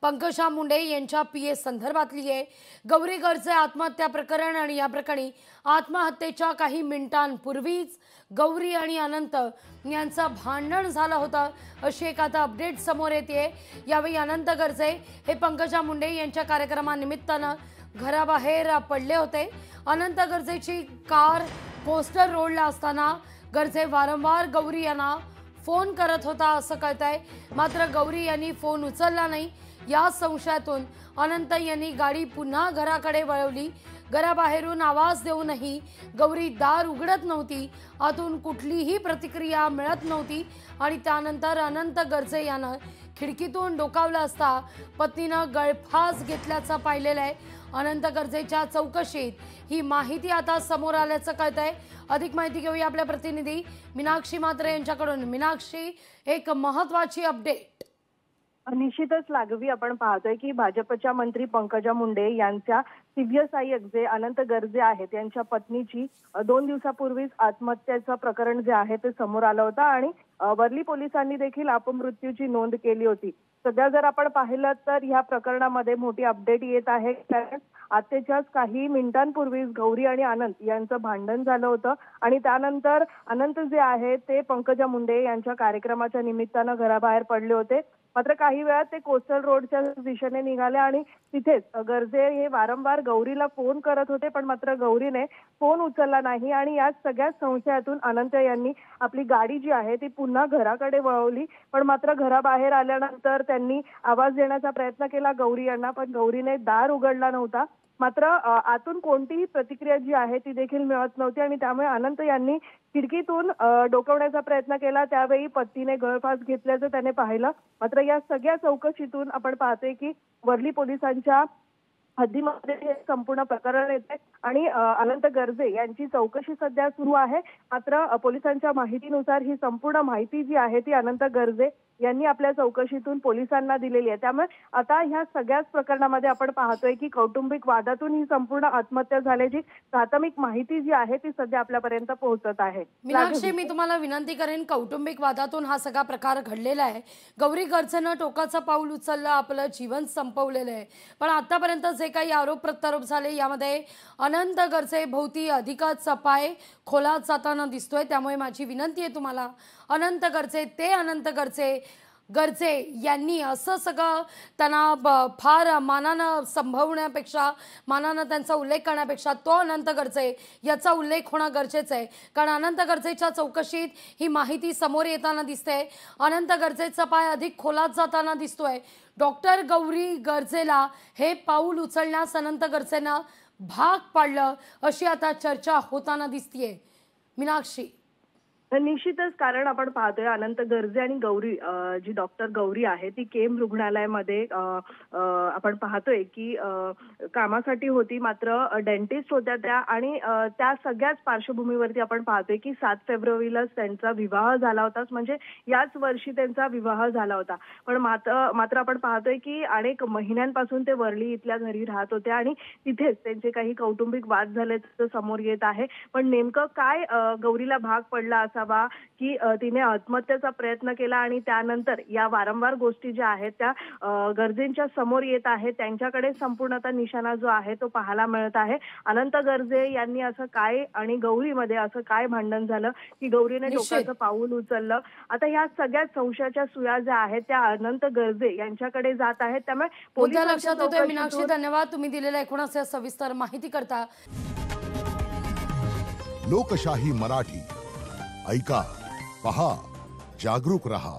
पंकजा मुंडे यांच्या पीए संदर्भातली आहे। गौरी गर्जे आत्महत्या प्रकरण आणि या प्रकरणी आत्महत्येच्या काही मिनिटांपूर्वीच गौरी आणि अनंत यांचं भांडण झालं होतं अशी एक आता अपडेट समोर येते। यावेळी अनंत गर्जे हे पंकजा मुंडे यांच्या कार्यक्रमानिमित्तानं घराबाहेर पडले होते। अनंत गर्जेची कार कोस्टर रोडला असताना गर्जे वारंवार गौरी यांना फोन करत होता असं कळतंय। मात्र गौरी यांनी फोन उचलला नाही। या संशयातून अनंत यांनी गाडी पुन्हा घराकडे वळवली। घराबाहेरून आवाज देऊनही गौरी दार उघडत नव्हती। आतून कुठलीही प्रतिक्रिया मिळत नव्हती आणि त्यानंतर अनंत गर्जे यानं खिडकीतून डोकावलं असता पत्नीनं गळफास घेतल्याचं पाहिलेलं आहे। अनंत गर्जेच्या चौकशीत ही माहिती आता समोर आल्याचं कळतंय। अधिक माहिती घेऊया आपल्या प्रतिनिधी मीनाक्षी म्हात्रे यांच्याकडून। मीनाक्षी, एक महत्त्वाची अपडेट। निश्चितच लागवी आपण पाहतोय की भाजपच्या मंत्री पंकजा मुंडे यांच्या सीबीएसआय जे अनंत गर्जे आहेत यांच्या पत्नीची 2 दिवसापूर्वीच आत्महत्येचं प्रकरण जे आहे ते समोर आलं होतं आणि वर्ली पोलिसांनी देखील अपमृत्यूची नोंद केली होती। सध्या जर आपण पाहिलं तर या प्रकरणामध्ये मोठी अपडेट येत आहे। कारण आत्ताच्याच काही मिनिटांपूर्वीच गौरी आणि अनंत यांचं भांडण झालं होतं आणि त्यानंतर अनंत जे आहे ते पंकजा मुंडे यांच्या कार्यक्रमाच्या निमित्तानं घराबाहेर पडले होते। मात्र काही वेळात ते कोस्टल रोडच्या दिशेने निघाले आणि तिथेच गर्जे हे वारंवार गौरीला फोन करत होते, पण मात्र गौरीने फोन उचलला नाही आणि या सगळ्या संशयातून अनंत यांनी आपली गाडी जी आहे ती पुन्हा घराकडे वळवली। पण मात्र घराबाहेर आल्यानंतर त्यांनी आवाज देण्याचा प्रयत्न केला गौरी यांना, पण गौरीने दार उघडला नव्हता। मात्र आतून कोणतीही प्रतिक्रिया जी आहे ती देखील मिळत नव्हती आणि त्यामुळे अनंत यांनी खिडकीतून डोकावण्याचा प्रयत्न केला। त्यावेळी पत्नीने गळफास घेतल्याचं त्याने पाहिलं। मात्र या सगळ्या चौकशीतून आपण पाहतोय की वर्ली पोलिसांच्या हद्दीमध्ये हे संपूर्ण प्रकरण येते आणि अनंत गर्जे यांची चौकशी सध्या सुरू आहे। मात्र पोलिसांच्या माहितीनुसार ही संपूर्ण माहिती जी आहे ती अनंत गर्जे यांनी आपल्या चौकशीतून पोलिसांना दिलेली आहे। त्यामुळे आता ह्या सगळ्याच प्रकरणामध्ये आपण पाहतोय की कौटुंबिक वादातून ही संपूर्ण आत्महत्या झाल्याची प्राथमिक माहिती जी आहे ती सध्या आपल्यापर्यंत पोहोचत आहे। मीनाक्षी, मी तुम्हाला विनंती करेन, कौटुंबिक वादातून हा सगळा प्रकार घडलेला आहे। गौरी गर्जेनं टोकाचं पाऊल उचललं, आपलं जीवन संपवलेलं आहे। पण आतापर्यंत जे काही आरोप प्रत्यारोप झाले यामध्ये अनंत गर्जे भोवती अधिकच पाय खोलात जाताना दिसतोय। त्यामुळे माझी विनंती आहे तुम्हाला, अनंत गर्जे यांनी असं सगळं त्यांना फार मानानं संभवण्यापेक्षा, मानानं त्यांचा उल्लेख करण्यापेक्षा तो अनंत गर्जे याचा उल्लेख होणं गरजेचं आहे। कारण अनंत गर्जेच्या चौकशीत ही माहिती समोर येताना दिसते। अनंत गर्जेचा पाय अधिक खोलात जाताना दिसतोय। डॉक्टर गौरी गर्जेला हे पाऊल उचलण्यास अनंत गर्जेनं भाग पाडलं अशी आता चर्चा होताना दिसतीये। मीनाक्षी, निश्चितच, कारण आपण पाहतोय अनंत गर्जे आणि गौरी जी डॉक्टर गौरी आहे ती केम रुग्णालयामध्ये आपण पाहतोय की कामासाठी होती। मात्र डेंटिस्ट होत्या त्या आणि त्या सगळ्याच पार्श्वभूमीवरती आपण पाहतोय की 7 फेब्रुवारीलाच त्यांचा विवाह झाला होता, म्हणजे याच वर्षी त्यांचा विवाह झाला होता। पण मात्र आपण पाहतोय की अनेक महिन्यांपासून ते वर्ली इथल्या घरी राहत होते आणि तिथेच त्यांचे काही कौटुंबिक वाद झाल्याचं समोर येत आहे। पण नेमकं काय गौरीला भाग पडला असावा की तिने आत्महत्येचा प्रयत्न केला आणि त्यानंतर या वारंवार गोष्टी ज्या आहेत त्या गर्जेंच्या समोर येत आहेत। त्यांच्याकडे संपूर्णतः निशाणा जो आहे तो पाहायला मिळत आहे। अनंत गर्जे यांनी असं काय आणि गौरीमध्ये असं काय भांडण झालं की गौरीने टोकाचं पाऊल उचललं। आता या सगळ्या संशयाच्या सुया ज्या आहेत त्या अनंत गर्जे यांच्याकडे जात आहेत। त्यामुळे पोलीस लक्षात येतोय। मीनाक्षी, धन्यवाद तुम्ही दिलेल्या एकूणच सविस्तर माहिती करता। लोकशाही मराठी ऐका, पहा, जागरूक रहा।